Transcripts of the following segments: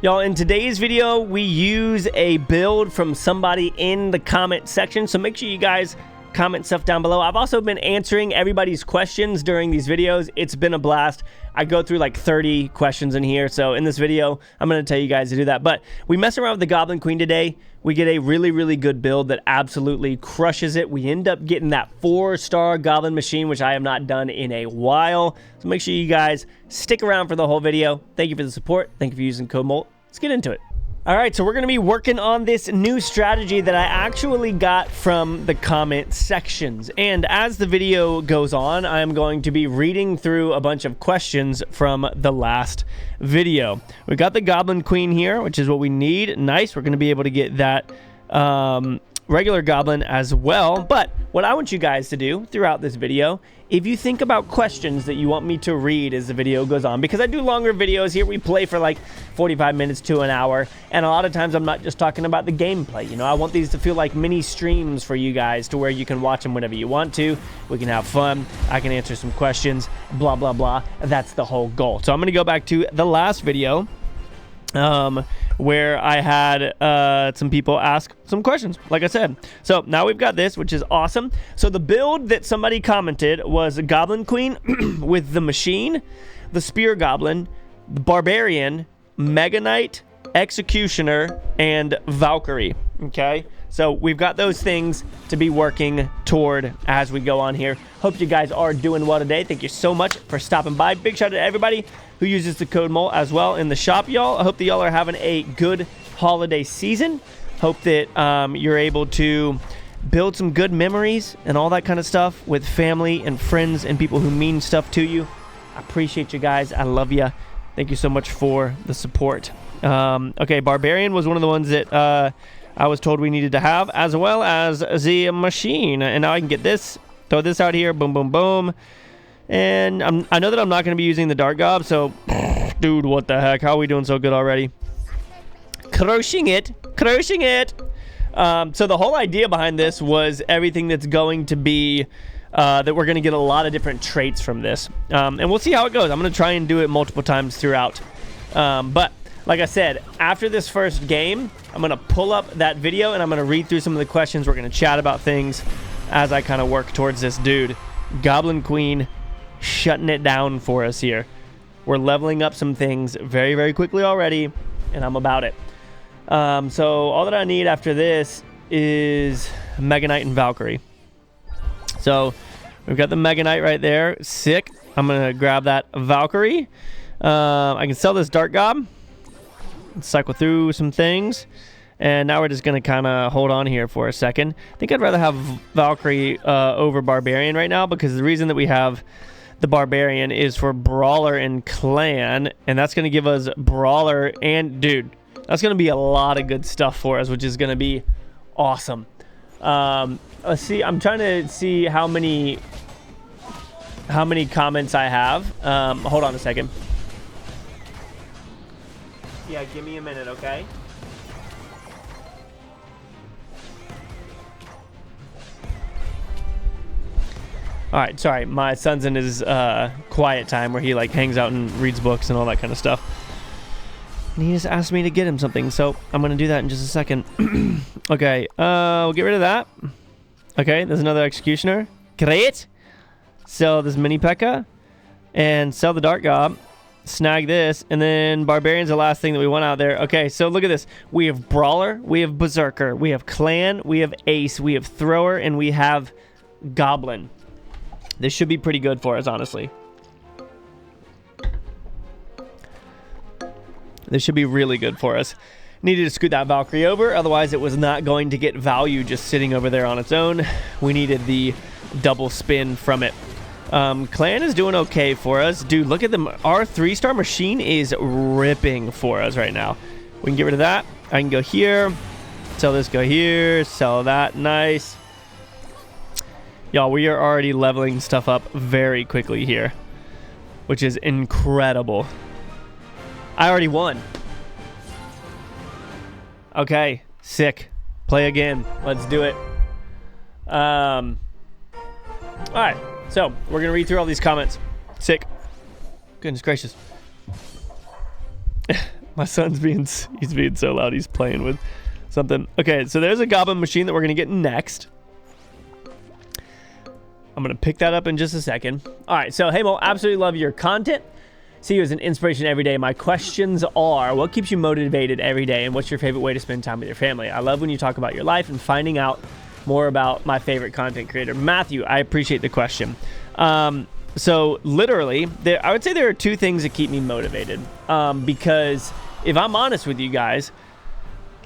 Y'all, in today's video, we use a build from somebody in the comment section, so make sure you guys comment stuff down below. I've also been answering everybody's questions during these videos. It's been a blast. I go through like 30 questions in here, so in this video, I'm going to tell you guys to do that. But we mess around with the Goblin Queen today. We get a really, really good build that absolutely crushes it. We end up getting that 4-star Goblin Machine, which I have not done in a while. So make sure you guys stick around for the whole video. Thank you for the support. Thank you for using code MOLT. Let's get into it. All right, so we're going to be working on this new strategy that I actually got from the comment sections. And as the video goes on, I'm going to be reading through a bunch of questions from the last video. We got the Goblin Queen here, which is what we need. Nice. We're going to be able to get that regular Goblin as well. But what I want you guys to do throughout this video, if you think about questions that you want me to read as the video goes on, because I do longer videos here, we play for like 45 minutes to an hour, and a lot of times I'm not just talking about the gameplay. You know, I want these to feel like mini streams for you guys to where you can watch them whenever you want to. We can have fun. I can answer some questions, blah, blah, blah. That's the whole goal. So I'm going to go back to the last video where I had some people ask some questions, like I said. So now we've got this, which is awesome. So the build that somebody commented was a Goblin Queen with the Machine, the Spear Goblin, the Barbarian, Mega Knight, Executioner, and Valkyrie. Okay, so we've got those things to be working toward as we go on here. Hope you guys are doing well today. Thank you so much for stopping by. Big shout out to everybody who uses the code MOLT as well in the shop, y'all. I hope that y'all are having a good holiday season. Hope that you're able to build some good memories and all that kind of stuff with family and friends and people who mean stuff to you. I appreciate you guys. I love you. Thank you so much for the support. Okay, Barbarian was one of the ones that I was told we needed to have, as well as the Machine. And now I can get this, throw this out here, boom, boom, boom. And I know that I'm not going to be using the Dart Gob, so dude, what the heck? How are we doing so good already? Crushing it. Crushing it. So the whole idea behind this was everything that's going to be that we're going to get a lot of different traits from this. And we'll see how it goes. I'm going to try and do it multiple times throughout. But like I said, after this first game, I'm going to pull up that video and I'm going to read through some of the questions. We're going to chat about things as I kind of work towards this dude. Goblin Queen shutting it down for us here. We're leveling up some things very, very quickly already, and I'm about it. So all that I need after this is Mega Knight and Valkyrie. So we've got the Mega Knight right there. Sick. I'm going to grab that Valkyrie. I can sell this Dart Gob. Cycle through some things. And now we're just going to kind of hold on here for a second. I think I'd rather have Valkyrie over Barbarian right now, because the reason that we have the Barbarian is for Brawler and Clan, and that's going to give us Brawler and, dude, that's going to be a lot of good stuff for us, which is going to be awesome. Let's see. I'm trying to see how many comments I have. Hold on a second. Yeah, give me a minute, okay? All right, sorry. My son's in his quiet time where he like hangs out and reads books and all that kind of stuff. And he just asked me to get him something, so I'm going to do that in just a second. Okay, we'll get rid of that. Okay, there's another Executioner. Great. Sell this Mini P.E.K.K.A. and sell the Dart Gob. Snag this, and then Barbarian's the last thing that we want out there. Okay, so look at this. We have Brawler, we have Berserker, we have Clan, we have Ace, we have Thrower, and we have Goblin. This should be pretty good for us, honestly. This should be really good for us. Needed to scoot that Valkyrie over, otherwise it was not going to get value just sitting over there on its own. We needed the double spin from it. Clan is doing okay for us. Dude, look at them. Our 3-star Machine is ripping for us right now. We can get rid of that. I can go here. Sell this, go here. Sell that. Nice. Y'all, we are already leveling stuff up very quickly here, which is incredible. I already won. Okay, sick. Play again. Let's do it. All right. So, we're going to read through all these comments. Sick. Goodness gracious. My son's he's being so loud. He's playing with something. Okay, so there's a goblin machine that we're going to get next. I'm going to pick that up in just a second. All right, so hey, Mo, absolutely love your content. See you as an inspiration every day. My questions are, what keeps you motivated every day, and what's your favorite way to spend time with your family? I love when you talk about your life and finding out more about my favorite content creator. Matthew, I appreciate the question. So literally, I would say there are two things that keep me motivated. Because if I'm honest with you guys,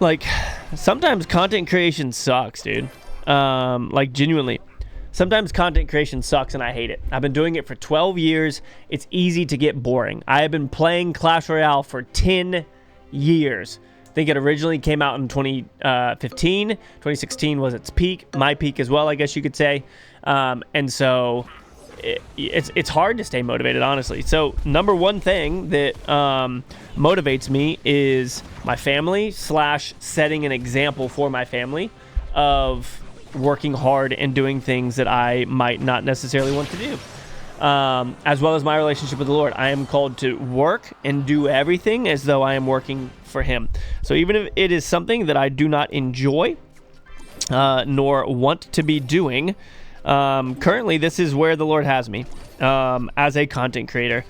like sometimes content creation sucks, dude. Like genuinely. Sometimes content creation sucks and I hate it. I've been doing it for 12 years. It's easy to get boring. I have been playing Clash Royale for 10 years. I think it originally came out in 2015. 2016 was its peak, my peak as well, I guess you could say. And so it's hard to stay motivated, honestly. So number one thing that motivates me is my family / setting an example for my family of working hard and doing things that I might not necessarily want to do. As well as my relationship with the Lord. I am called to work and do everything as though I am working for Him. So even if it is something that I do not enjoy nor want to be doing, currently this is where the Lord has me as a content creator.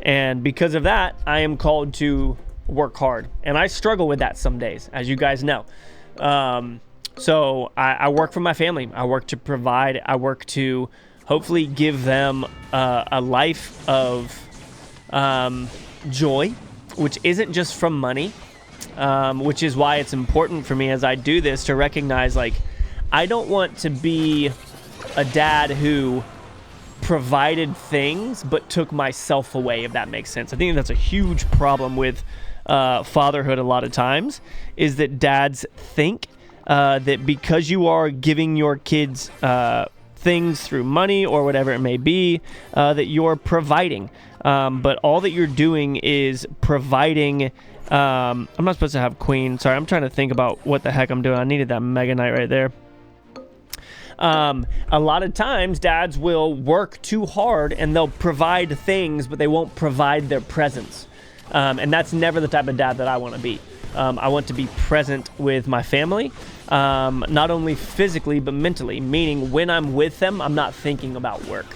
And because of that, I am called to work hard. And I struggle with that some days, as you guys know. So I work for my family. I work to provide. I work to hopefully give them a life of joy, which isn't just from money, which is why it's important for me as I do this to recognize, like, I don't want to be a dad who provided things but took myself away, if that makes sense. I think that's a huge problem with fatherhood a lot of times, is that dads think that because you are giving your kids things through money or whatever it may be, that you're providing. But all that you're doing is providing. I'm not supposed to have queen. Sorry, I'm trying to think about what the heck I'm doing. I needed that Mega Knight right there. A lot of times dads will work too hard and they'll provide things, but they won't provide their presence. And that's never the type of dad that I want to be. I want to be present with my family, not only physically, but mentally, meaning when I'm with them, I'm not thinking about work.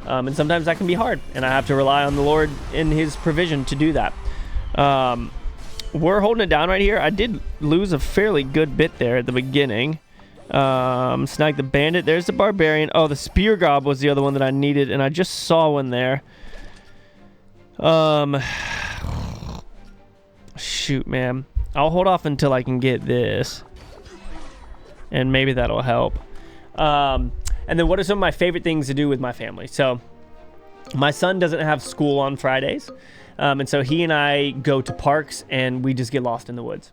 And sometimes that can be hard, and I have to rely on the Lord in His provision to do that. We're holding it down right here. I did lose a fairly good bit there at the beginning. Snag the bandit. There's the barbarian. Oh, the spear gob was the other one that I needed, and I just saw one there. Shoot, man. I'll hold off until I can get this, and maybe that'll help. And then what are some of my favorite things to do with my family? So my son doesn't have school on Fridays, and so he and I go to parks and we just get lost in the woods.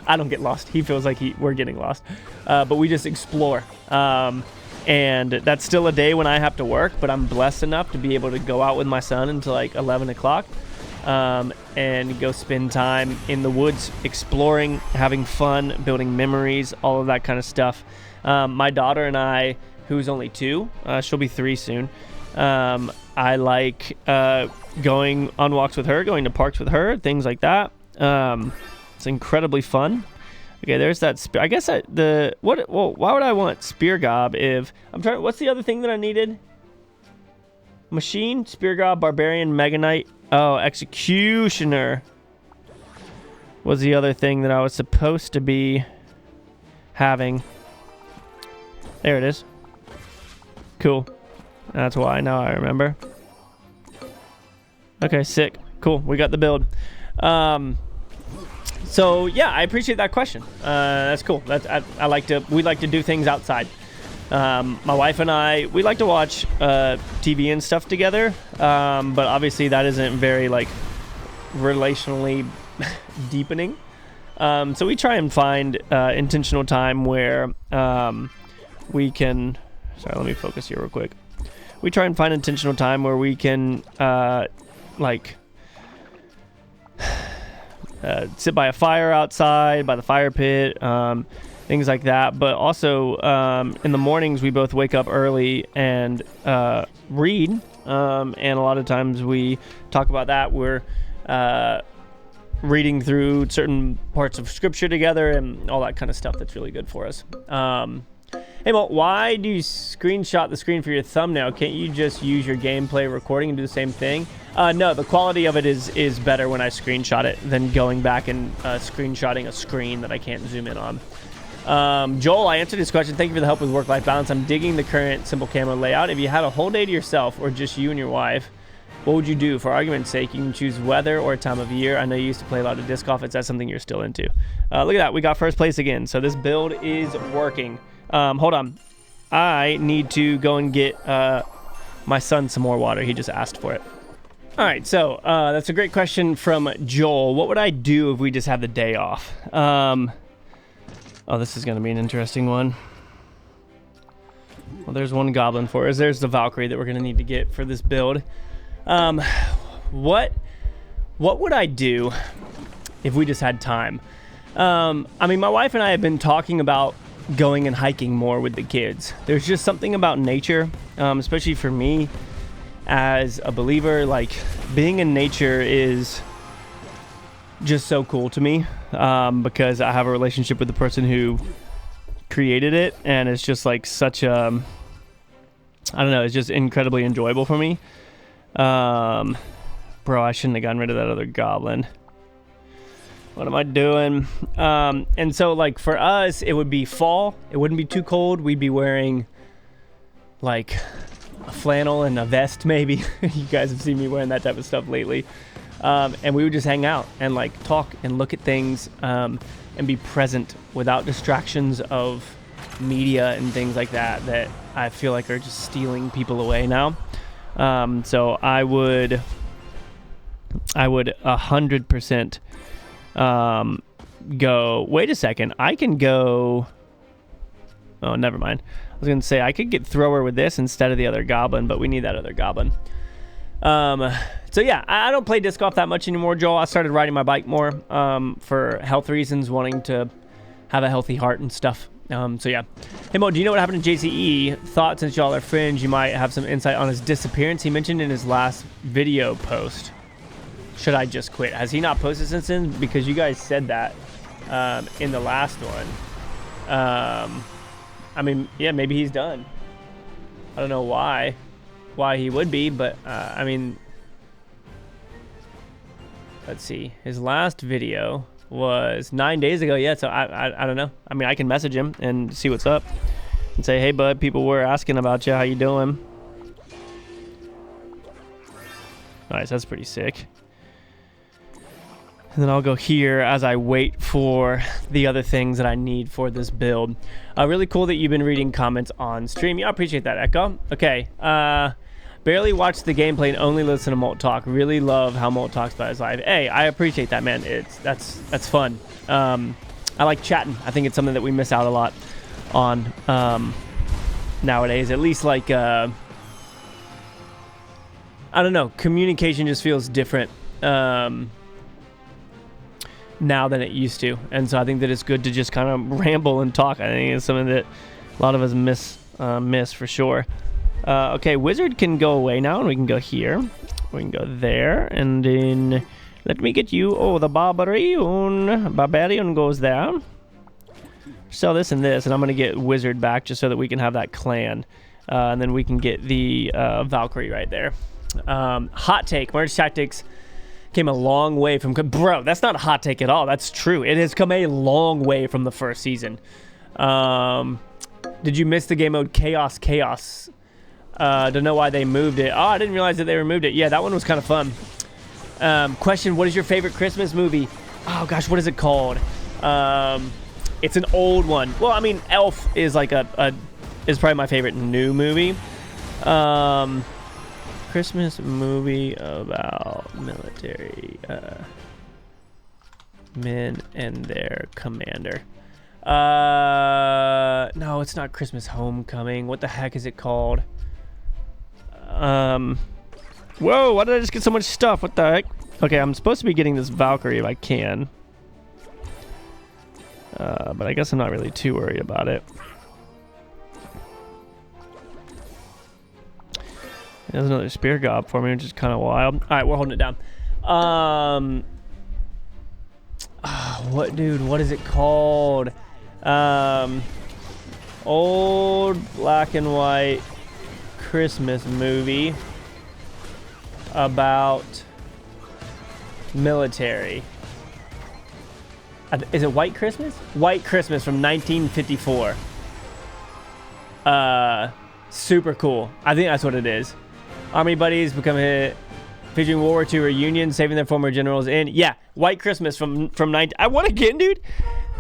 I don't get lost. He feels like we're getting lost, but we just explore. And that's still a day when I have to work, but I'm blessed enough to be able to go out with my son until like 11 o'clock. And go spend time in the woods, exploring, having fun, building memories, all of that kind of stuff. My daughter and I, who's only 2, she'll be 3 soon. I like going on walks with her, going to parks with her, things like that. It's incredibly fun. Okay, there's that spear. I guess why would I want spear gob if what's the other thing that I needed? Machine, spear gob, barbarian, mega knight. Oh, executioner was the other thing that I was supposed to be having. There it is. Cool. That's why. Now I remember. Okay, sick. Cool. We got the build. So yeah, I appreciate that question. That's cool. We like to do things outside. My wife and I, we like to watch TV and stuff together, but obviously that isn't very like relationally deepening. So we try and find intentional time where we can. Sorry, let me focus here real quick. We try and find intentional time where we can sit by a fire outside, by the fire pit. Things like that, but also in the mornings we both wake up early and read, and a lot of times we talk about that. We're reading through certain parts of scripture together and all that kind of stuff that's really good for us. Hey, Mo, why do you screenshot the screen for your thumbnail? Can't you just use your gameplay recording and do the same thing? No, the quality of it is better when I screenshot it than going back and screenshotting a screen that I can't zoom in on. Joel, I answered his question. Thank you for the help with work-life balance. I'm digging the current simple camera layout. If you had a whole day to yourself or just you and your wife, what would you do? For argument's sake, you can choose weather or time of year. I know you used to play a lot of disc golf. Is that something you're still into? Look at that. We got first place again. So this build is working. Hold on. I need to go and get my son some more water. He just asked for it. All right. So that's a great question from Joel. What would I do if we just had the day off? Oh, this is going to be an interesting one. Well, there's one goblin for us. There's the Valkyrie that we're going to need to get for this build. What would I do if we just had time? I mean, my wife and I have been talking about going and hiking more with the kids. There's just something about nature, especially for me as a believer, like being in nature is just so cool to me, because I have a relationship with the person who created it, and it's just like such a, I don't know, it's just incredibly enjoyable for me. Bro, I shouldn't have gotten rid of that other goblin. What am I doing? And so like for us, it would be fall. It wouldn't be too cold. We'd be wearing like a flannel and a vest maybe. You guys have seen me wearing that type of stuff lately. And we would just hang out and like talk and look at things, and be present without distractions of media and things like that that I feel like are just stealing people away now. So I would 100% go. Wait a second, I can go. Oh, never mind. I was gonna say I could get thrower with this instead of the other goblin, but we need that other goblin. So yeah, I don't play disc golf that much anymore, Joel. I started riding my bike more for health reasons, wanting to have a healthy heart and stuff. So yeah. Hey Mo, do you know what happened to JCE? Thought since y'all are friends, you might have some insight on his disappearance. He mentioned in his last video post. Should I just quit? Has he not posted since then? Because you guys said that in the last one. I mean, yeah, maybe he's done. I don't know why he would be, but I mean, let's see. His last video was 9 days ago. Yeah, so I don't know. I mean, I can message him and see what's up and say, hey bud, people were asking about you. How you doing? Nice, that's pretty sick. And then I'll go here as I wait for the other things that I need for this build. Really cool that you've been reading comments on stream. Yeah, I appreciate that, Echo. Okay. Barely watch the gameplay and only listen to MOLT talk. Really love how MOLT talks about his life. Hey, I appreciate that, man. That's fun. I like chatting. I think it's something that we miss out a lot on nowadays. At least like, I don't know. Communication just feels different now than it used to, and so I think that it's good to just kind of ramble and talk. I think it's something that a lot of us miss for sure. Okay, wizard can go away now, and we can go here. We can go there, and then let me get you. Oh, the barbarian goes there. Sell this and this, and I'm gonna get wizard back just so that we can have that clan, and then we can get the Valkyrie right there. Hot take: Merge Tactics came a long way from... Bro, that's not a hot take at all. That's true. It has come a long way from the first season. Did you miss the game mode Chaos? Don't know why they moved it. Oh, I didn't realize that they removed it. Yeah, that one was kind of fun. Question, what is your favorite Christmas movie? Oh, gosh, what is it called? It's an old one. Well, I mean, Elf is like is probably my favorite new movie. Christmas movie about military men and their commander. No, it's not Christmas Homecoming. What the heck is it called? Whoa, why did I just get so much stuff? What the heck? Okay, I'm supposed to be getting this Valkyrie if I can. But I guess I'm not really too worried about it. There's another spear gob for me, which is kind of wild. All right, we're holding it down. what is it called? Old black and white Christmas movie about military. Is it White Christmas? White Christmas from 1954. Super cool. I think that's what it is. Army buddies become hit, featuring World War II reunion, saving their former generals in. Yeah, White Christmas from 19. I won again, dude.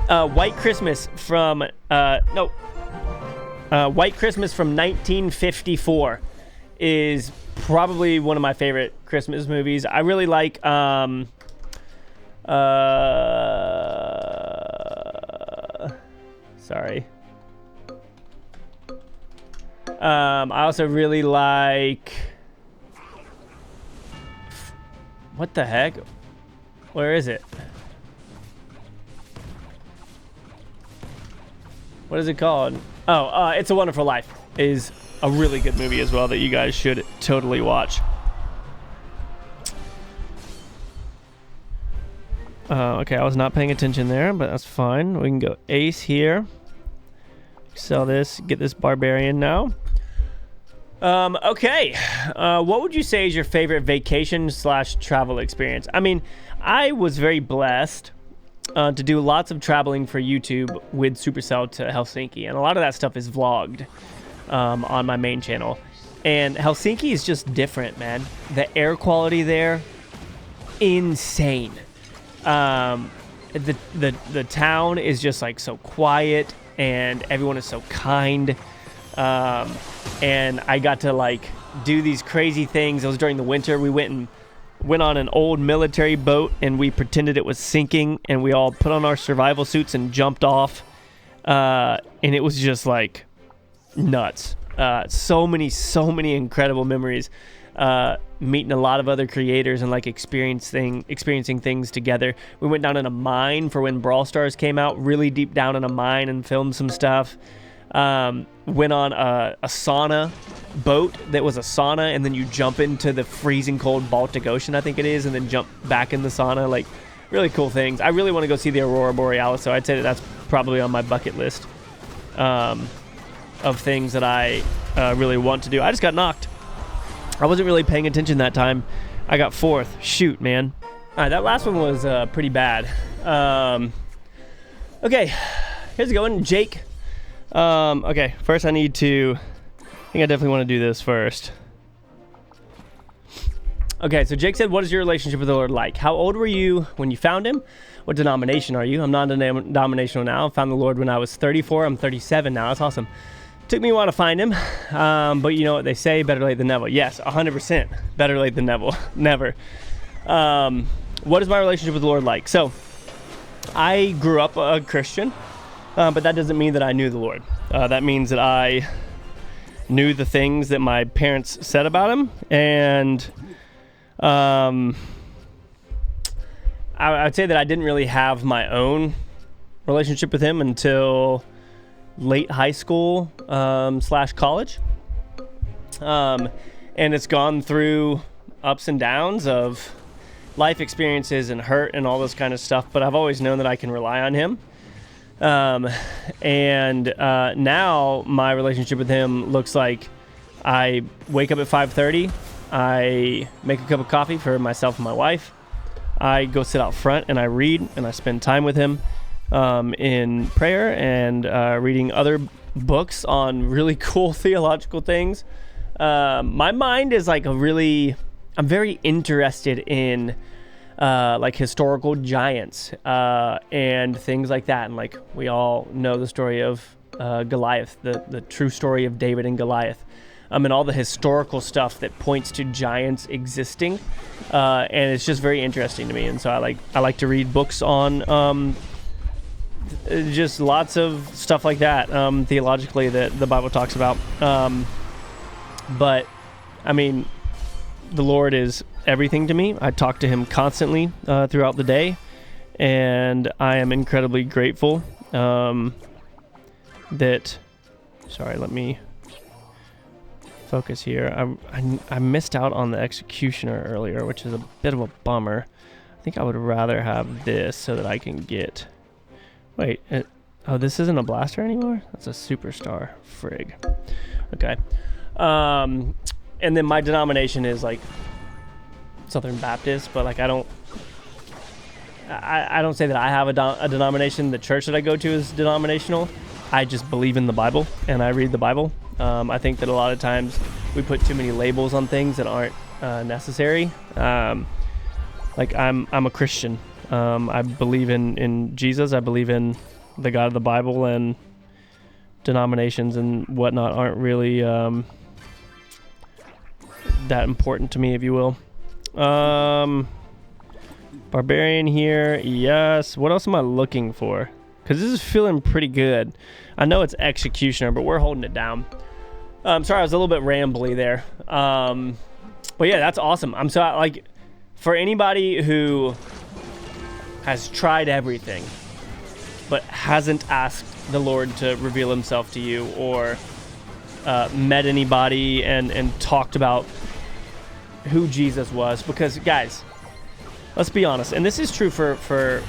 White Christmas from White Christmas from 1954 is probably one of my favorite Christmas movies. I really like sorry. I also really like, what the heck? Where is it? What is it called? Oh, It's a Wonderful Life is a really good movie as well that you guys should totally watch. Okay, I was not paying attention there, but that's fine. We can go ace here. Sell this, get this barbarian now. Okay, what would you say is your favorite vacation / travel experience? I mean, I was very blessed to do lots of traveling for YouTube with Supercell to Helsinki, and a lot of that stuff is vlogged on my main channel. And Helsinki is just different, man. The air quality there, insane. The town is just like so quiet, and everyone is so kind. And I got to like do these crazy things. It was during the winter. We went on an old military boat, and we pretended it was sinking, and we all put on our survival suits and jumped off. And it was just like nuts. So many incredible memories. Meeting a lot of other creators and like experiencing things together. We went down in a mine for when Brawl Stars came out, really deep down in a mine, and filmed some stuff. Went on a sauna boat that was a sauna, and then you jump into the freezing cold Baltic Ocean, I think it is, and then jump back in the sauna. Like, really cool things. I really want to go see the Aurora Borealis, so I'd say that's probably on my bucket list of things that I really want to do. I just got knocked. I wasn't really paying attention that time. I got 4th. Shoot, man. All right, that last one was pretty bad. Okay, here's a good one. Jake. Okay, first I think I definitely want to do this first. Okay, so Jake said, what is your relationship with the Lord like? How old were you when you found him? What denomination are you? I'm non-denominational now. I found the Lord when I was 34. I'm 37 now. That's awesome. Took me a while to find him, but you know what they say, better late than never. Yes, 100%. Better late than never. What is my relationship with the Lord like? So, I grew up a Christian, but that doesn't mean that I knew the Lord. That means that I knew the things that my parents said about him, and I would say that I didn't really have my own relationship with him until late high school / college. And it's gone through ups and downs of life experiences and hurt and all this kind of stuff, but I've always known that I can rely on him. And now my relationship with him looks like I wake up at 5:30, I make a cup of coffee for myself and my wife, I go sit out front and I read and I spend time with him in prayer and reading other books on really cool theological things. My mind is like I'm very interested in like historical giants and things like that. And like we all know the story of Goliath, the true story of David and Goliath. And all the historical stuff that points to giants existing. And it's just very interesting to me. And so I like to read books on just lots of stuff like that, theologically, that the Bible talks about. But I mean, the Lord is everything to me. I talk to him constantly throughout the day, and I am incredibly grateful that, sorry, let me focus here. I missed out on the executioner earlier, which is a bit of a bummer. I think I would rather have this so that I can get... Wait, oh, this isn't a blaster anymore? That's a superstar. Frig. Okay. And then my denomination is like Southern Baptist, but like I don't say that I have a denomination. The church that I go to is denominational. I just believe in the Bible and I read the Bible. I think that a lot of times we put too many labels on things that aren't necessary. Like I'm a Christian. I believe in Jesus. I believe in the God of the Bible, and denominations and whatnot aren't really that important to me, if you will. Barbarian here, yes. What else am I looking for? Because this is feeling pretty good. I know it's Executioner, but we're holding it down. Sorry, I was a little bit rambly there. But yeah, that's awesome. I'm so, like, for anybody who has tried everything but hasn't asked the Lord to reveal himself to you, or met anybody and talked about who Jesus was, because guys, let's be honest, and this is true for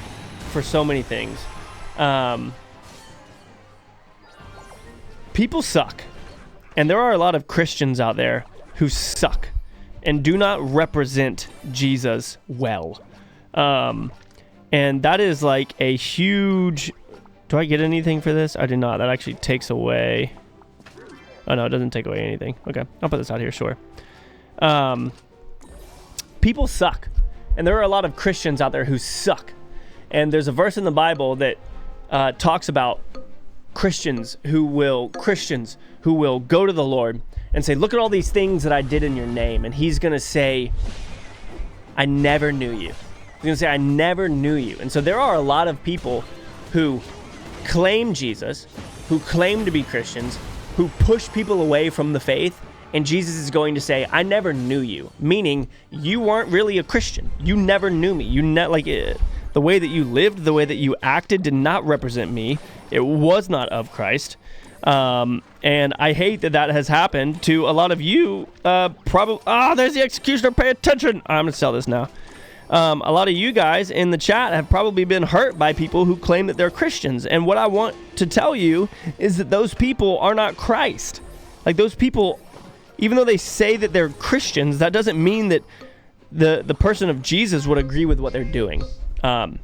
so many things. People suck, and there are a lot of Christians out there who suck and do not represent Jesus well. And that is like a huge... Do I get anything for this? I do not. That actually takes away... Oh, no, it doesn't take away anything. Okay, I'll put this out here, sure. People suck. And there are a lot of Christians out there who suck. And there's a verse in the Bible that talks about Christians who will go to the Lord and say, look at all these things that I did in your name. And he's going to say, I never knew you. He's going to say, I never knew you. And so there are a lot of people who claim Jesus, who claim to be Christians, who push people away from the faith, and Jesus is going to say, I never knew you, meaning you weren't really a Christian. You never knew me. The way that you lived, the way that you acted did not represent me. It was not of Christ. And I hate that has happened to a lot of you. Probably. There's the Executioner. Pay attention. I'm going to sell this now. A lot of you guys in the chat have probably been hurt by people who claim that they're Christians. And what I want to tell you is that those people are not Christ. Like, those people, even though they say that they're Christians, that doesn't mean that the person of Jesus would agree with what they're doing. I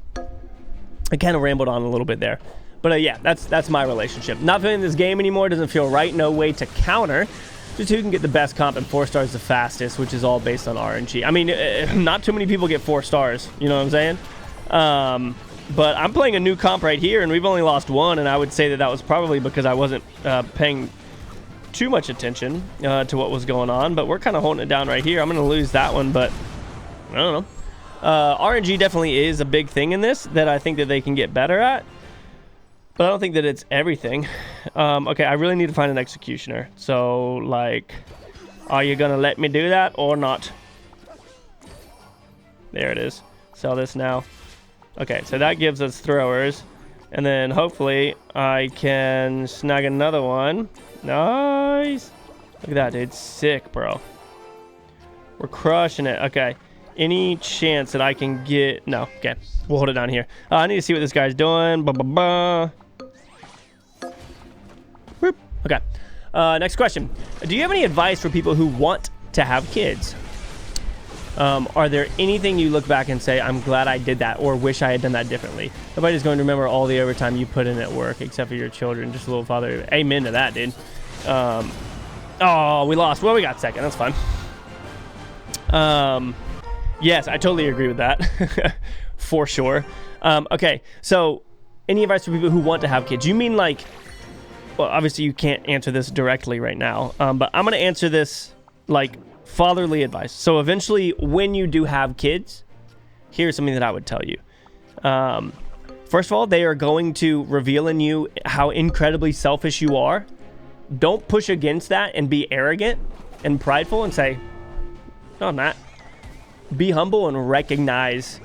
kind of rambled on a little bit there. But yeah, that's my relationship. Not feeling this game anymore. Doesn't feel right. No way to counter. Just who can get the best comp and 4 stars the fastest, which is all based on RNG. I mean, not too many people get 4 stars. You know what I'm saying? But I'm playing a new comp right here, and we've only lost 1, and I would say that was probably because I wasn't paying too much attention to what was going on. But we're kind of holding it down right here. I'm going to lose that one, but I don't know. RNG definitely is a big thing in this that I think that they can get better at. But I don't think that it's everything. Okay, I really need to find an Executioner. So, like, are you going to let me do that or not? There it is. Sell this now. Okay, so that gives us throwers. And then hopefully I can snag another one. Nice. Look at that, dude. Sick, bro. We're crushing it. Okay. Any chance that I can get... No. Okay. We'll hold it down here. I need to see what this guy's doing. Boop. Okay. Next question. Do you have any advice for people who want to have kids? Are there anything you look back and say, I'm glad I did that, or wish I had done that differently? Nobody's going to remember all the overtime you put in at work, except for your children. Just a little father. Amen to that, dude. Oh, we lost. Well, we got second. That's fine. Yes, I totally agree with that. For sure. Okay, so any advice for people who want to have kids? You mean like, well, obviously you can't answer this directly right now, but I'm going to answer this like fatherly advice. So eventually when you do have kids, here's something that I would tell you. First of all, they are going to reveal in you how incredibly selfish you are. Don't push against that and be arrogant and prideful and say, no, I'm not. Be humble and recognize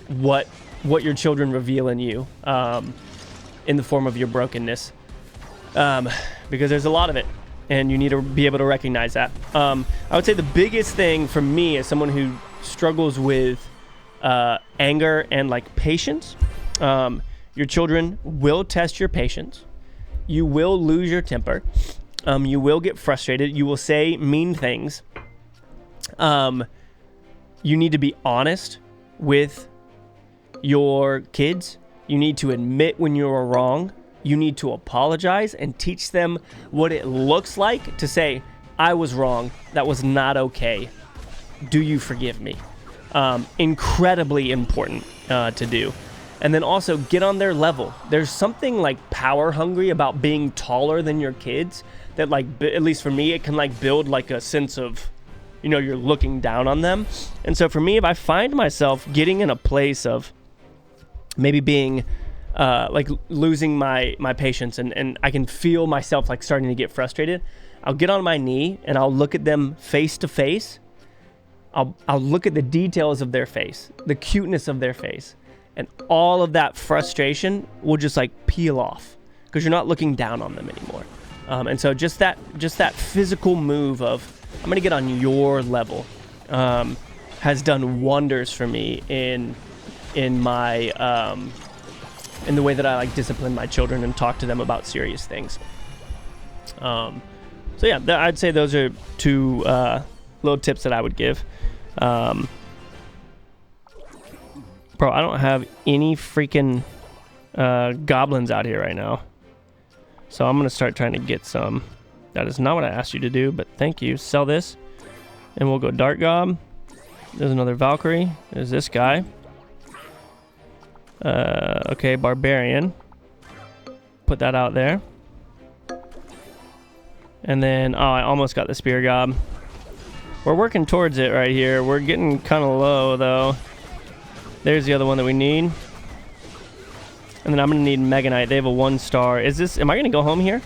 what your children reveal in you in the form of your brokenness, because there's a lot of it, and you need to be able to recognize that. I would say the biggest thing for me as someone who struggles with anger and like patience. Your children will test your patience. You will lose your temper. You will get frustrated. You will say mean things. You need to be honest with your kids. You need to admit when you are wrong. You need to apologize and teach them what it looks like to say, I was wrong. That was not okay. Do you forgive me? Incredibly important to do. And then also get on their level. There's something like power hungry about being taller than your kids that, like, at least for me, it can like build like a sense of, you know, you're looking down on them. And so for me, if I find myself getting in a place of maybe being like losing my patience and I can feel myself like starting to get frustrated, I'll get on my knee and I'll look at them face to face. I'll look at the details of their face, the cuteness of their face, and all of that frustration will just like peel off because you're not looking down on them anymore. And so just that physical move of I'm gonna get on your level has done wonders for me in my in the way that I like discipline my children and talk to them about serious things. So yeah, I'd say those are two little tips that I would give. Bro, I don't have any freaking goblins out here right now. So I'm going to start trying to get some. That is not what I asked you to do, but thank you. Sell this. And we'll go Dark Gob. There's another Valkyrie. There's this guy. Okay, Barbarian. Put that out there. And then, oh, I almost got the Spear Gob. We're working towards it right here. We're getting kind of low, though. There's the other one that we need. And then I'm going to need Mega Knight. They have a 1-star. Am I going to go home here?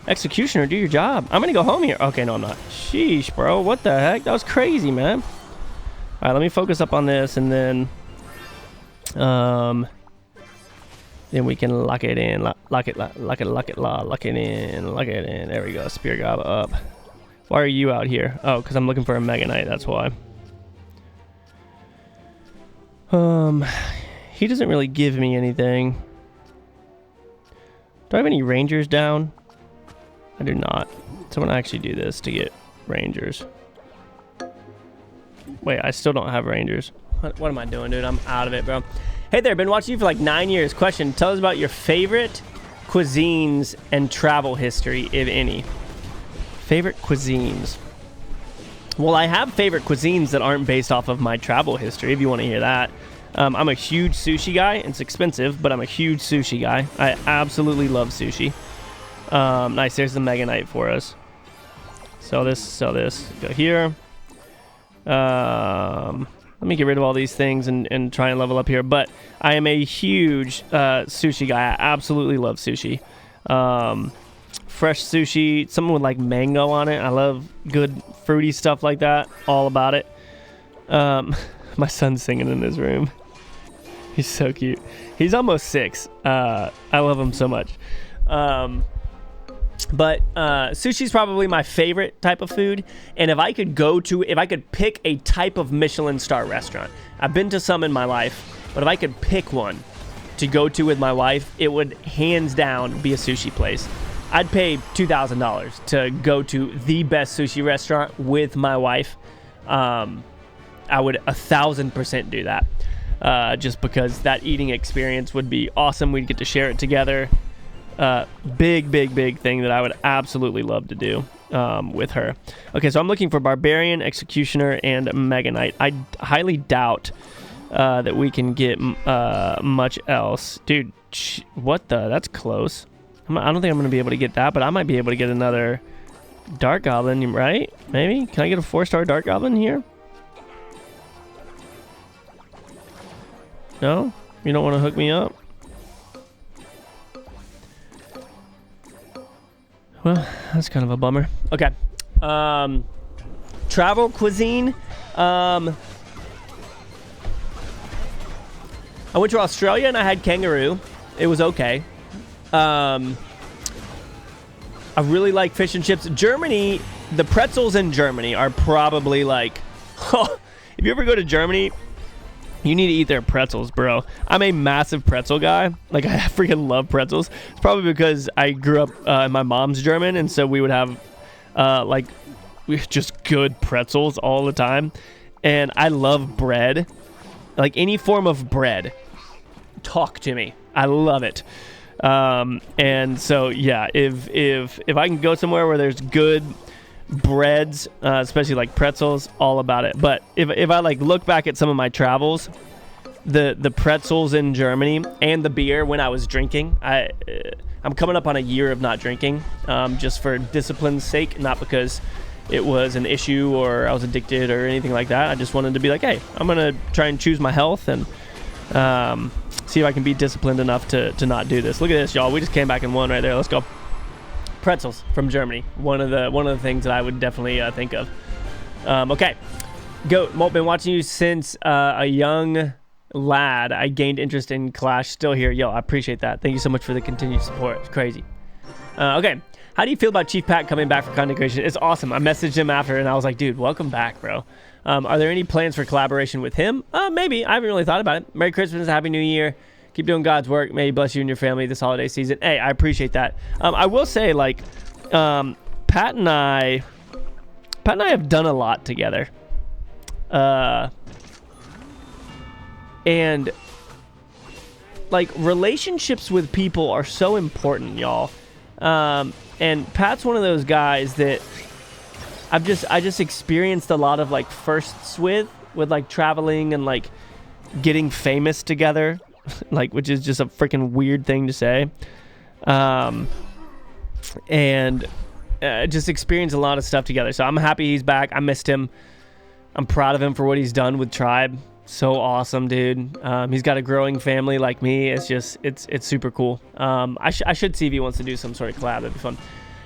Executioner, do your job. I'm going to go home here. Okay, no, I'm not. Sheesh, bro. What the heck? That was crazy, man. All right, let me focus up on this, and then we can lock it in. Lock it in. There we go. Spear Gob up. Why are you out here? Oh, because I'm looking for a Mega Knight. That's why. He doesn't really give me anything. Do I have any Rangers down? I do not. So I'm gonna actually do this to get Rangers. Wait, I still don't have Rangers. What am I doing, dude? I'm out of it, bro. Hey there, been watching you for like 9 years. Question, tell us about your favorite cuisines and travel history, if any. Favorite cuisines. Well, I have favorite cuisines that aren't based off of my travel history, if you want to hear that. I'm a huge sushi guy. It's expensive, but I'm a huge sushi guy. I absolutely love sushi. Nice, there's the Mega Knight for us. Sell this. Go here. Let me get rid of all these things and try and level up here. But I am a huge sushi guy. I absolutely love sushi. Fresh sushi, something with like mango on it. I love good fruity stuff like that. All about it. My son's singing in his room. He's so cute. He's almost 6. I love him so much. But sushi's probably my favorite type of food. And if I could pick a type of Michelin star restaurant, I've been to some in my life, but if I could pick one to go to with my wife, it would hands down be a sushi place. I'd pay $2,000 to go to the best sushi restaurant with my wife. I would 1,000% do that. Just because that eating experience would be awesome. We'd get to share it together. Big thing that I would absolutely love to do with her. Okay, so I'm looking for Barbarian, Executioner, and Mega Knight. I highly doubt that we can get much else. Dude, what the? That's close. I don't think I'm going to be able to get that, but I might be able to get another Dark Goblin, right? Maybe? Can I get a 4-star Dark Goblin here? No? You don't want to hook me up? Well, that's kind of a bummer. Okay. Travel cuisine. I went to Australia and I had kangaroo. It was okay. I really like fish and chips. Germany, the pretzels in Germany are probably like... if you ever go to Germany, You need to eat their pretzels, bro. I'm a massive pretzel guy. Like, I freaking love pretzels. It's probably because I grew up, my mom's German, and so we would have, just good pretzels all the time. And I love bread. Like, any form of bread. Talk to me. I love it. And so, yeah, if I can go somewhere where there's good breads, especially like pretzels, all about it. But if I like look back at some of my travels, the pretzels in Germany and the beer when I was drinking, I'm coming up on a year of not drinking, just for discipline's sake, not because it was an issue or I was addicted or anything like that. I just wanted to be like, hey, I'm gonna try and choose my health and see if I can be disciplined enough to not do this. Look at this, y'all. We just came back and won right there. Let's go. Pretzels from Germany. One of the things that I would definitely think of. Okay, Goat, MOLT, been watching you since a young lad. I gained interest in Clash. Still here. Yo, I appreciate that. Thank you so much for the continued support. It's crazy. Okay, how do you feel about Chief Pat coming back for content creation? It's awesome. I messaged him after and I was like, dude, welcome back, bro. Are there any plans for collaboration with him? Maybe. I haven't really thought about it. Merry Christmas, Happy New Year. Keep doing God's work. May He bless you and your family this holiday season. Hey, I appreciate that. I will say, like, Pat and I have done a lot together. And, like, relationships with people are so important, y'all. And Pat's one of those guys that I just experienced a lot of, like, firsts with like, traveling and, like, getting famous together. Like, which is just a freaking weird thing to say. And just experienced a lot of stuff together. So I'm happy he's back. I missed him. I'm proud of him for what he's done with Tribe. So awesome, dude. He's got a growing family like me. It's just, it's super cool. I should see if he wants to do some sort of collab. That'd be fun.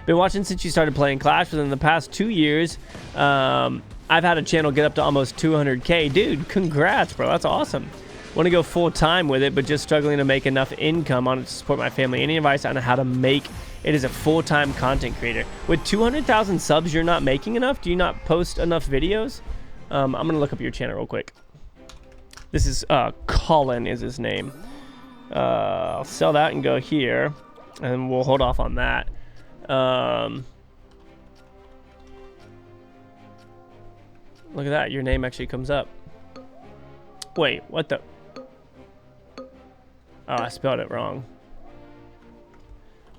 Been watching since you started playing Clash. Within the past 2 years, I've had a channel get up to almost 200K. Dude, congrats, bro. That's awesome. Want to go full time with it, but just struggling to make enough income on it to support my family. Any advice on how to make it as a full-time content creator? With 200,000 subs, you're not making enough? Do you not post enough videos? I'm going to look up your channel real quick. This is Colin is his name. I'll sell that and go here, and we'll hold off on that. Look at that. Your name actually comes up. Wait, what the... Oh, I spelled it wrong.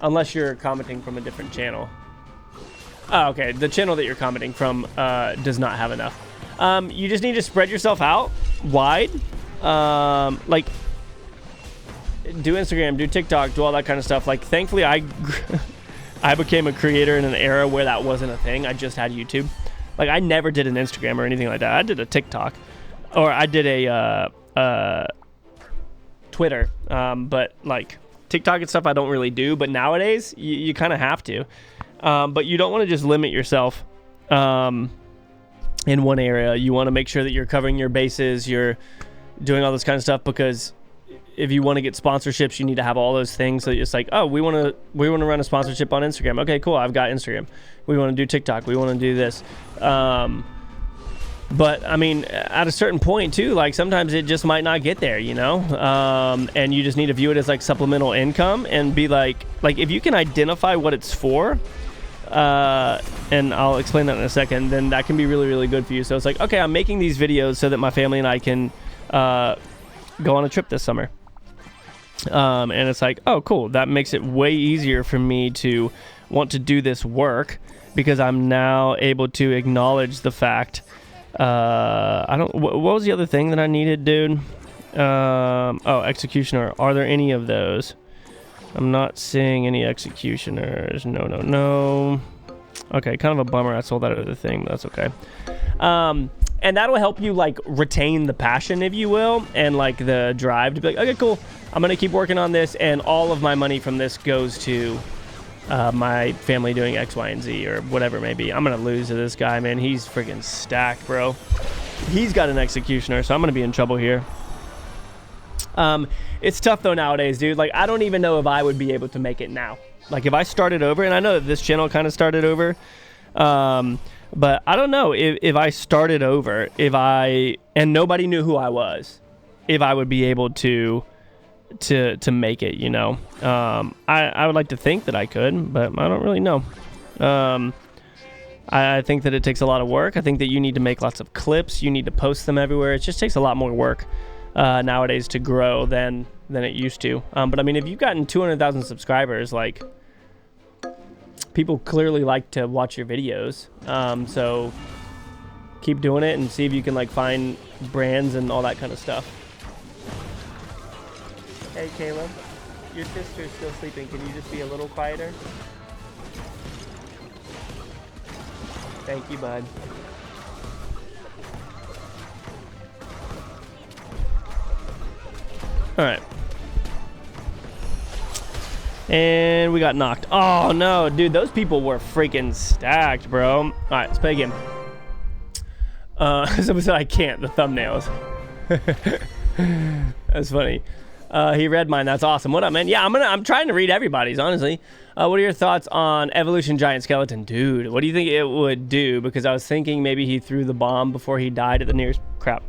Unless you're commenting from a different channel. Oh, okay. The channel that you're commenting from does not have enough. You just need to spread yourself out wide. Like, do Instagram, do TikTok, do all that kind of stuff. Like, thankfully, I became a creator in an era where that wasn't a thing. I just had YouTube. Like, I never did an Instagram or anything like that. I did a TikTok. Or I did a Twitter, but like TikTok and stuff I don't really do, but nowadays you kind of have to. But you don't want to just limit yourself in one area. You want to make sure that you're covering your bases, you're doing all this kind of stuff, because if you want to get sponsorships, you need to have all those things. So it's like, oh, we want to run a sponsorship on Instagram. Okay, cool. I've got Instagram. We want to do TikTok. We want to do this. But I mean, at a certain point too, like sometimes it just might not get there, you know? And you just need to view it as like supplemental income and be like if you can identify what it's for, and I'll explain that in a second, then that can be really, really good for you. So it's like, okay, I'm making these videos so that my family and I can go on a trip this summer. And it's like, oh, cool. That makes it way easier for me to want to do this work because I'm now able to acknowledge the fact. What was the other thing that I needed, dude? Executioner. Are there any of those? I'm not seeing any executioners. No. Okay, kind of a bummer I sold that other thing, but that's okay. And that'll help you like retain the passion, if you will, and like the drive to be like, okay, cool. I'm going to keep working on this, and all of my money from this goes to my family doing X, Y, and Z, or whatever it may be. I'm going to lose to this guy, man. He's freaking stacked, bro. He's got an executioner, so I'm going to be in trouble here. It's tough, though, nowadays, dude. Like, I don't even know if I would be able to make it now. Like, if I started over, and I know that this channel kind of started over, but I don't know if I started over, and nobody knew who I was. if I would be able to make it, you know. I would like to think that I could, but I don't really know. I think that it takes a lot of work. I think that you need to make lots of clips. You need to post them everywhere. It just takes a lot more work nowadays to grow than it used to. But I mean, if you've gotten 200,000 subscribers, like, people clearly like to watch your videos. So keep doing it and see if you can like find brands and all that kind of stuff. Hey Caleb, your sister's still sleeping. Can you just be a little quieter? Thank you, bud. All right. And we got knocked. Oh no, dude, those people were freaking stacked, bro. All right, let's play again. Someone said I can't, the thumbnails. That's funny. He read mine. That's awesome. What up, man? Yeah, I'm trying to read everybody's, honestly. What are your thoughts on Evolution Giant Skeleton? Dude, what do you think it would do? Because I was thinking maybe he threw the bomb before he died at the nearest at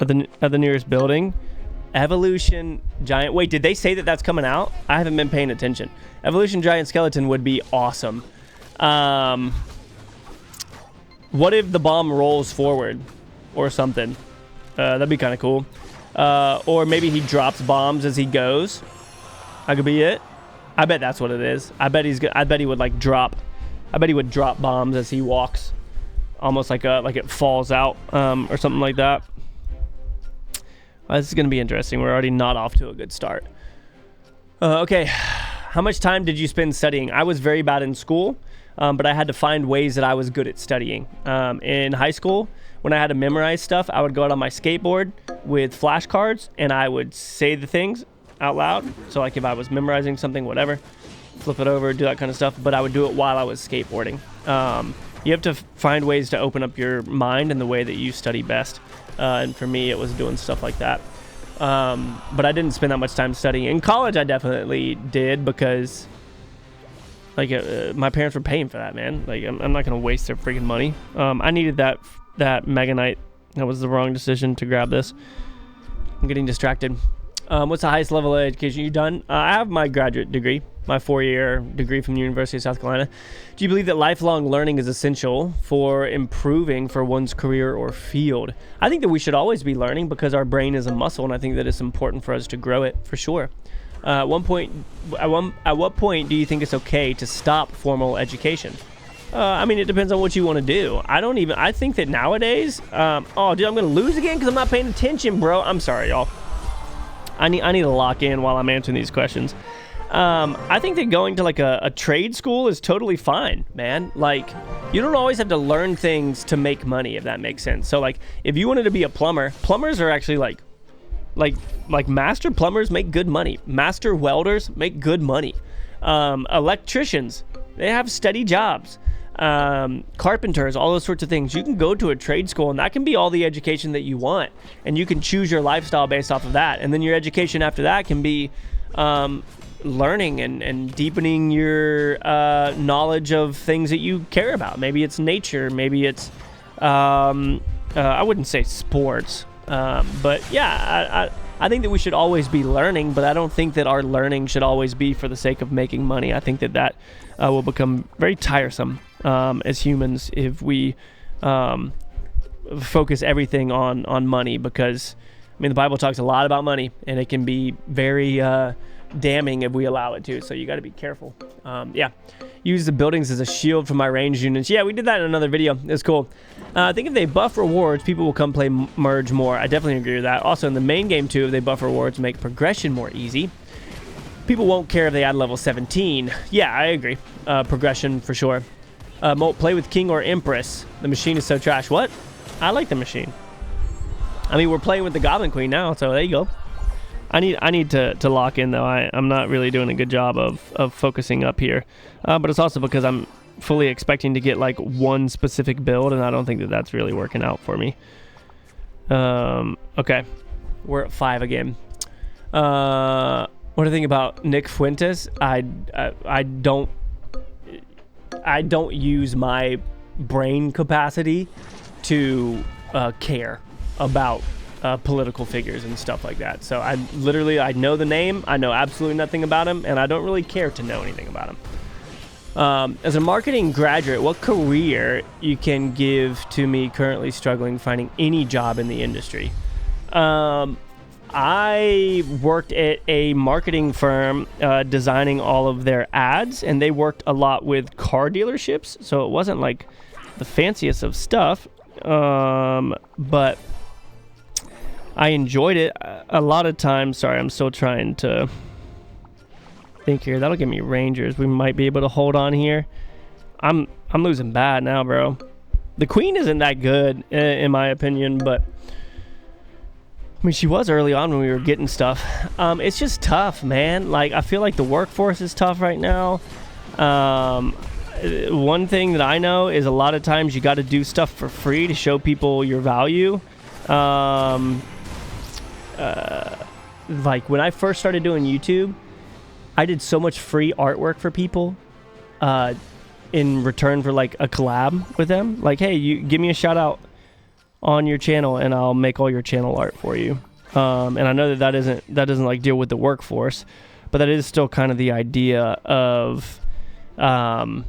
the nearest building. Evolution Giant. Wait, did they say that that's coming out? I haven't been paying attention. Evolution Giant Skeleton would be awesome. What if the bomb rolls forward or something? That'd be kind of cool. Or maybe he drops bombs as he goes. That could be it. I bet that's what it is. I bet he would like drop. I bet he would drop bombs as he walks, almost like it falls out or something like that. This is gonna be interesting. We're already not off to a good start. Okay, how much time did you spend studying? I was very bad in school, but I had to find ways that I was good at studying. In high school, when I had to memorize stuff, I would go out on my skateboard with flashcards and I would say the things out loud. So like if I was memorizing something, whatever, flip it over, do that kind of stuff. But I would do it while I was skateboarding. You have to find ways to open up your mind in the way that you study best. And for me, it was doing stuff like that. But I didn't spend that much time studying. In college, I definitely did because like my parents were paying for that, man. Like I'm not going to waste their freaking money. I needed that Meganite. That was the wrong decision to grab this. I'm getting distracted. What's the highest level of education you've done? I have my graduate degree, my 4-year degree from the University of South Carolina. Do you believe that lifelong learning is essential for improving for one's career or field? I think that we should always be learning because our brain is a muscle, and I think that it's important for us to grow it for sure. At what point do you think it's okay to stop formal education? I mean, it depends on what you want to do. I think that nowadays, oh, dude, I'm going to lose again because I'm not paying attention, bro. I'm sorry, y'all. I need to lock in while I'm answering these questions. I think that going to like a trade school is totally fine, man. Like, you don't always have to learn things to make money, if that makes sense. So like, if you wanted to be a plumber, plumbers are actually like master plumbers make good money. Master welders make good money. Electricians, they have steady jobs. Carpenters, all those sorts of things. You can go to a trade school and that can be all the education that you want, and you can choose your lifestyle based off of that. And then your education after that can be learning and deepening your knowledge of things that you care about. Maybe it's nature, maybe it's I wouldn't say sports, but yeah, I think that we should always be learning, but I don't think that our learning should always be for the sake of making money. I think that will become very tiresome as humans if we focus everything on money, because I mean the Bible talks a lot about money and it can be very damning if we allow it to, so you got to be careful. Yeah, use the buildings as a shield for my ranged units. Yeah, we did that in another video. It's cool. I think if they buff rewards, people will come play Merge more. I definitely agree with that. Also in the main game too, if they buff rewards, make progression more easy. People won't care if they add level 17. Yeah, I agree. Progression for sure. MOLT, play with King or Empress. The machine is so trash. What? I like the machine. I mean, we're playing with the Goblin Queen now, so there you go. I need to lock in though. I'm not really doing a good job of focusing up here, but it's also because I'm fully expecting to get like one specific build, and I don't think that that's really working out for me. Okay, we're at 5 again. What do you think about Nick Fuentes? I don't use my brain capacity to care about political figures and stuff like that. So I know the name, I know absolutely nothing about him, and I don't really care to know anything about him. As a marketing graduate, what career you can give to me currently struggling finding any job in the industry? I worked at a marketing firm designing all of their ads, and they worked a lot with car dealerships, so it wasn't like the fanciest of stuff, but I enjoyed it a lot of times. Sorry, I'm still trying to think here. That'll give me Rangers. We might be able to hold on here. I'm losing bad now, bro. The queen isn't that good in my opinion, but I mean, she was early on when we were getting stuff. It's just tough, man. Like, I feel like the workforce is tough right now. One thing that I know is a lot of times you got to do stuff for free to show people your value. Like when I first started doing YouTube, I did so much free artwork for people in return for like a collab with them. Like, hey, you give me a shout out on your channel and I'll make all your channel art for you. And I know that doesn't like deal with the workforce, but that is still kind of the idea of like,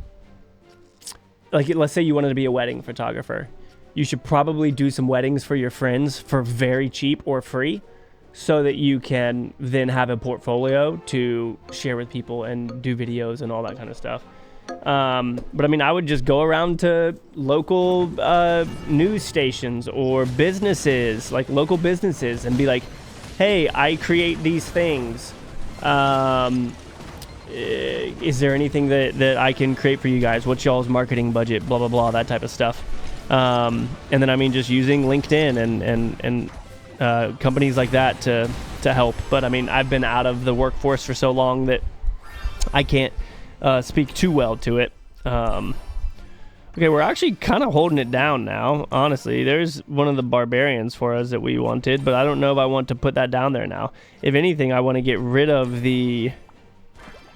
let's say you wanted to be a wedding photographer. You should probably do some weddings for your friends for very cheap or free, so that you can then have a portfolio to share with people and do videos and all that kind of stuff. But I mean, I would just go around to local news stations or businesses, like local businesses, and be like, hey, I create these things. Is there anything that I can create for you guys? What's y'all's marketing budget? Blah, blah, blah, that type of stuff. And then, I mean, just using LinkedIn and companies like that to help. But I mean, I've been out of the workforce for so long that I can't speak too well to it. Okay, we're actually kind of holding it down now, honestly. There's one of the barbarians for us that we wanted, but I don't know if I want to put that down there now. If anything, I want to get rid of the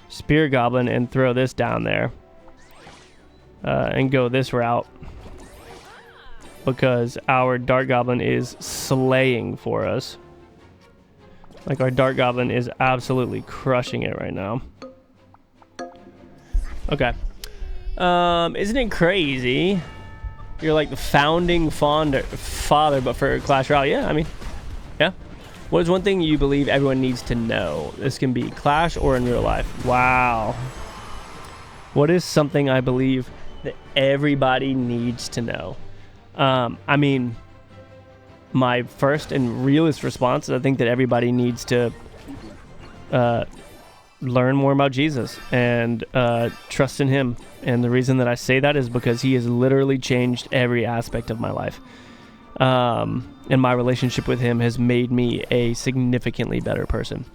spear goblin and throw this down there and go this route, because our dart goblin is slaying for us. Like, our dart goblin is absolutely crushing it right now. Okay. Isn't it crazy? You're like the founding father, but for Clash Royale. Yeah, I mean, yeah. What is one thing you believe everyone needs to know? This can be Clash or in real life. Wow. What is something I believe that everybody needs to know? I mean, my first and realest response is I think that everybody needs to learn more about Jesus and trust in him. And the reason that I say that is because he has literally changed every aspect of my life. And my relationship with him has made me a significantly better person.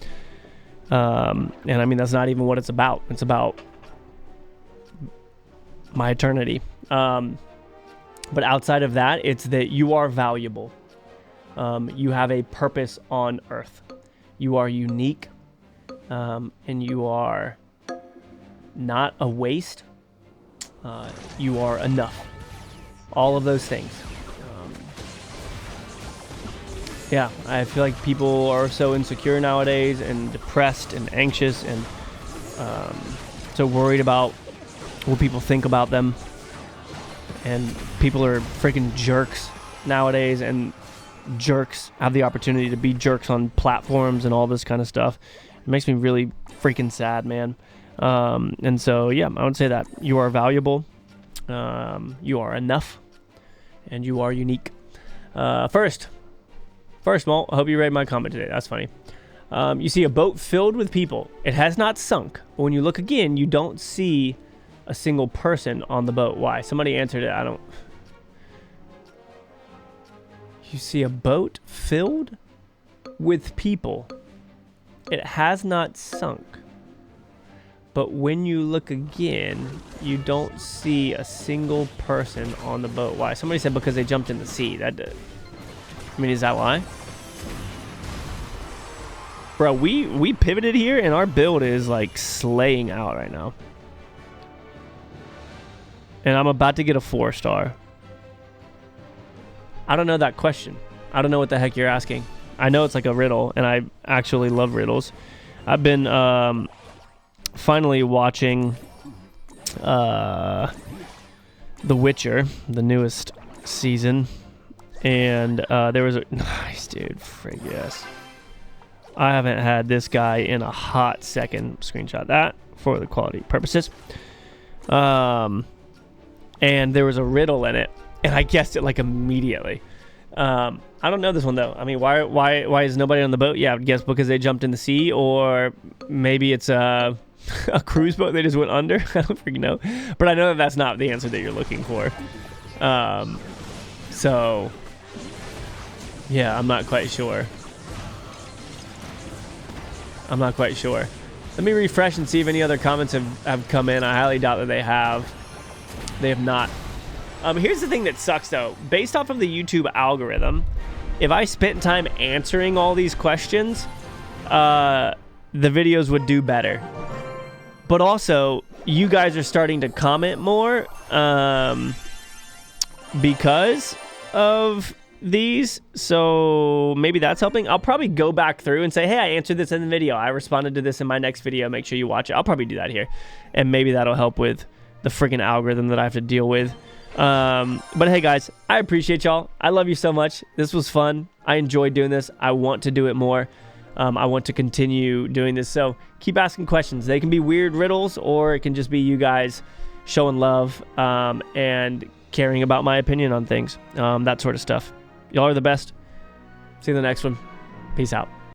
And I mean, that's not even what it's about. It's about my eternity. But outside of that, it's that you are valuable. You have a purpose on earth. You are unique. And you are not a waste. You are enough. All of those things. Yeah, I feel like people are so insecure nowadays and depressed and anxious and so worried about what people think about them. And people are freaking jerks nowadays, and jerks have the opportunity to be jerks on platforms and all this kind of stuff. It makes me really freaking sad, man. And so, yeah, I would say that you are valuable, you are enough, and you are unique. First, Malt, I hope you read my comment today. That's funny. You see a boat filled with people. It has not sunk. But when you look again, you don't see a single person on the boat. Why? Somebody answered it. I don't. You see a boat filled with people. It has not sunk. But when you look again, you don't see a single person on the boat. Why? Somebody said because they jumped in the sea. I mean, is that why? Bro, we pivoted here, and our build is, like, slaying out right now. And I'm about to get a 4-star. I don't know that question. I don't know what the heck you're asking. I know it's like a riddle, and I actually love riddles. I've been finally watching The Witcher, the newest season, and there was a nice dude. Frig yes. I haven't had this guy in a hot second. Screenshot that for the quality purposes. And there was a riddle in it, and I guessed it like immediately. I don't know this one though. I mean, why is nobody on the boat? Yeah, I would guess because they jumped in the sea, or maybe it's a cruise boat they just went under. I don't freaking know, but I know that that's not the answer that you're looking for. So yeah, I'm not quite sure. Let me refresh and see if any other comments have come in. I highly doubt that they have. They have not. Here's the thing that sucks though. Based off of the YouTube algorithm, if I spent time answering all these questions, the videos would do better. But also, you guys are starting to comment more because of these, so maybe that's helping. I'll probably go back through and say, hey, I answered this in the video. I responded to this in my next video. Make sure you watch it. I'll probably do that here, and maybe that'll help with the freaking algorithm that I have to deal with. But hey guys, I appreciate y'all. I love you so much. This was fun. I enjoyed doing this. I want to do it more. I want to continue doing this, so keep asking questions. They can be weird riddles, or it can just be you guys showing love and caring about my opinion on things, that sort of stuff. Y'all are the best. See you in the next one. Peace out.